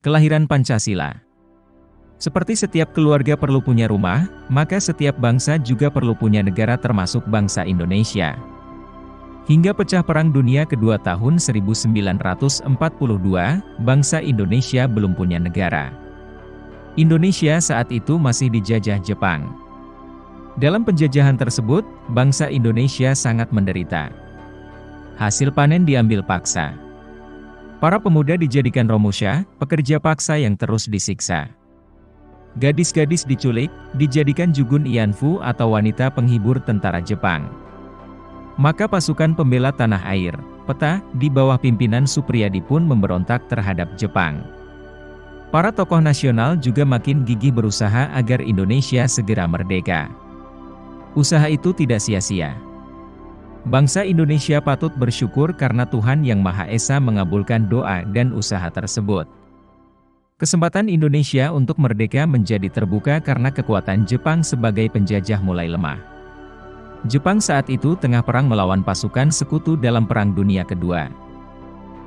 Kelahiran Pancasila. Seperti setiap keluarga perlu punya rumah, maka setiap bangsa juga perlu punya negara termasuk bangsa Indonesia. Hingga pecah Perang Dunia Kedua tahun 1942, bangsa Indonesia belum punya negara. Indonesia saat itu masih dijajah Jepang. Dalam penjajahan tersebut, bangsa Indonesia sangat menderita. Hasil panen diambil paksa. Para pemuda dijadikan romusha, pekerja paksa yang terus disiksa. Gadis-gadis diculik, dijadikan jugun ianfu atau wanita penghibur tentara Jepang. Maka pasukan pembela tanah air, PETA, di bawah pimpinan Supriyadi pun memberontak terhadap Jepang. Para tokoh nasional juga makin gigih berusaha agar Indonesia segera merdeka. Usaha itu tidak sia-sia. Bangsa Indonesia patut bersyukur karena Tuhan Yang Maha Esa mengabulkan doa dan usaha tersebut. Kesempatan Indonesia untuk merdeka menjadi terbuka karena kekuatan Jepang sebagai penjajah mulai lemah. Jepang saat itu tengah perang melawan pasukan sekutu dalam Perang Dunia Kedua.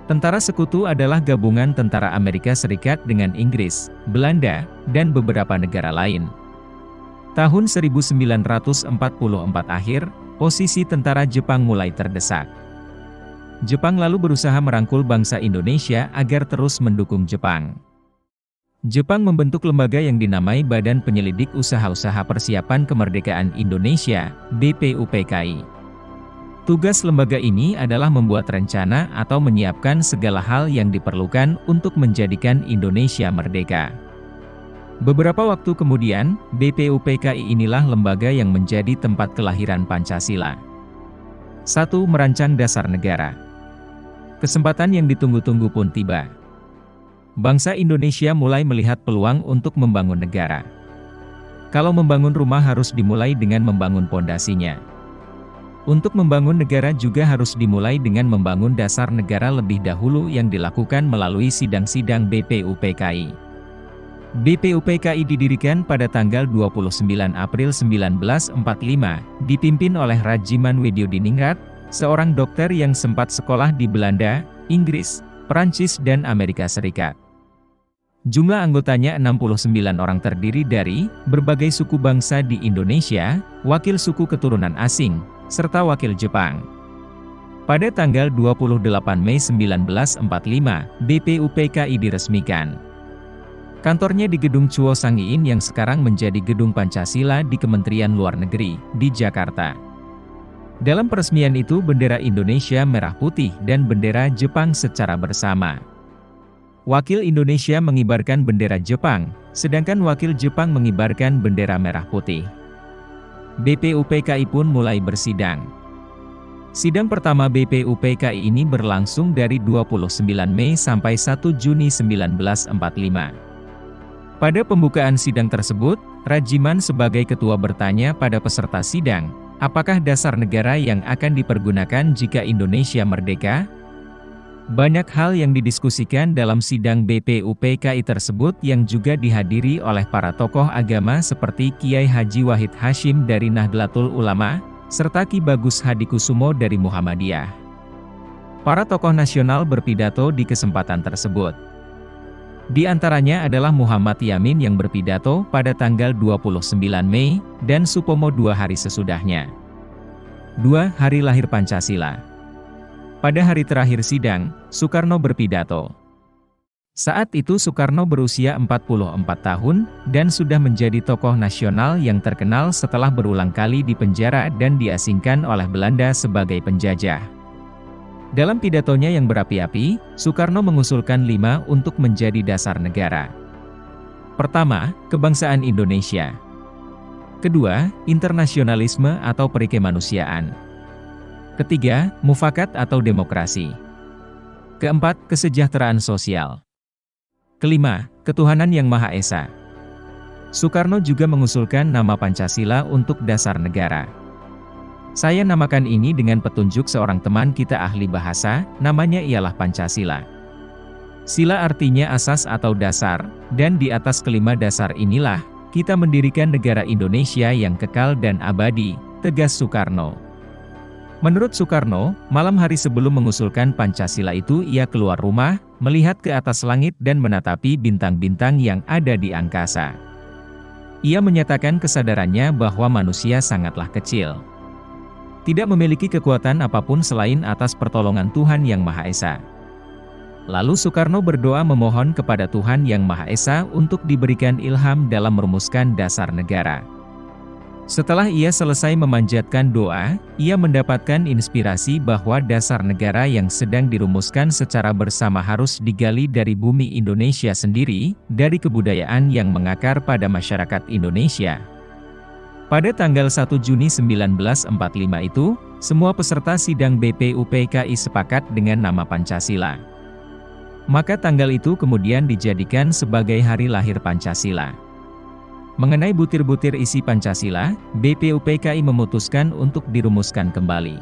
Tentara sekutu adalah gabungan tentara Amerika Serikat dengan Inggris, Belanda, dan beberapa negara lain. Tahun 1944 akhir, posisi tentara Jepang mulai terdesak. Jepang lalu berusaha merangkul bangsa Indonesia agar terus mendukung Jepang. Jepang membentuk lembaga yang dinamai Badan Penyelidik Usaha-Usaha Persiapan Kemerdekaan Indonesia, BPUPKI. Tugas lembaga ini adalah membuat rencana atau menyiapkan segala hal yang diperlukan untuk menjadikan Indonesia merdeka. Beberapa waktu kemudian, BPUPKI inilah lembaga yang menjadi tempat kelahiran Pancasila. 1. Merancang dasar negara. Kesempatan yang ditunggu-tunggu pun tiba. Bangsa Indonesia mulai melihat peluang untuk membangun negara. Kalau membangun rumah harus dimulai dengan membangun pondasinya. Untuk membangun negara juga harus dimulai dengan membangun dasar negara lebih dahulu yang dilakukan melalui sidang-sidang BPUPKI. BPUPKI didirikan pada tanggal 29 April 1945, dipimpin oleh Rajiman Widyodiningrat, seorang dokter yang sempat sekolah di Belanda, Inggris, Perancis dan Amerika Serikat. Jumlah anggotanya 69 orang terdiri dari berbagai suku bangsa di Indonesia, wakil suku keturunan asing, serta wakil Jepang. Pada tanggal 28 Mei 1945, BPUPKI diresmikan. Kantornya di Gedung Chuo Sangiin yang sekarang menjadi Gedung Pancasila di Kementerian Luar Negeri, di Jakarta. Dalam peresmian itu bendera Indonesia merah putih dan bendera Jepang secara bersama. Wakil Indonesia mengibarkan bendera Jepang, sedangkan wakil Jepang mengibarkan bendera merah putih. BPUPKI pun mulai bersidang. Sidang pertama BPUPKI ini berlangsung dari 29 Mei sampai 1 Juni 1945. Pada pembukaan sidang tersebut, Rajiman sebagai ketua bertanya pada peserta sidang, apakah dasar negara yang akan dipergunakan jika Indonesia merdeka? Banyak hal yang didiskusikan dalam sidang BPUPKI tersebut yang juga dihadiri oleh para tokoh agama seperti Kiai Haji Wahid Hasyim dari Nahdlatul Ulama, serta Ki Bagus Hadikusumo dari Muhammadiyah. Para tokoh nasional berpidato di kesempatan tersebut. Di antaranya adalah Muhammad Yamin yang berpidato pada tanggal 29 Mei, dan Supomo 2 hari sesudahnya. 2. Hari lahir Pancasila. Pada hari terakhir sidang, Soekarno berpidato. Saat itu Soekarno berusia 44 tahun, dan sudah menjadi tokoh nasional yang terkenal setelah berulang kali dipenjara dan diasingkan oleh Belanda sebagai penjajah. Dalam pidatonya yang berapi-api, Soekarno mengusulkan 5 untuk menjadi dasar negara. Pertama, kebangsaan Indonesia. Kedua, internasionalisme atau perikemanusiaan. Ketiga, mufakat atau demokrasi. Keempat, kesejahteraan sosial. Kelima, ketuhanan yang Maha Esa. Soekarno juga mengusulkan nama Pancasila untuk dasar negara. Saya namakan ini dengan petunjuk seorang teman kita ahli bahasa, namanya ialah Pancasila. Sila artinya asas atau dasar, dan di atas kelima dasar inilah, kita mendirikan negara Indonesia yang kekal dan abadi, tegas Soekarno. Menurut Soekarno, malam hari sebelum mengusulkan Pancasila itu ia keluar rumah, melihat ke atas langit dan menatapi bintang-bintang yang ada di angkasa. Ia menyatakan kesadarannya bahwa manusia sangatlah kecil, tidak memiliki kekuatan apapun selain atas pertolongan Tuhan Yang Maha Esa. Lalu Soekarno berdoa memohon kepada Tuhan Yang Maha Esa untuk diberikan ilham dalam merumuskan dasar negara. Setelah ia selesai memanjatkan doa, ia mendapatkan inspirasi bahwa dasar negara yang sedang dirumuskan secara bersama harus digali dari bumi Indonesia sendiri, dari kebudayaan yang mengakar pada masyarakat Indonesia. Pada tanggal 1 Juni 1945 itu, semua peserta sidang BPUPKI sepakat dengan nama Pancasila. Maka tanggal itu kemudian dijadikan sebagai hari lahir Pancasila. Mengenai butir-butir isi Pancasila, BPUPKI memutuskan untuk dirumuskan kembali.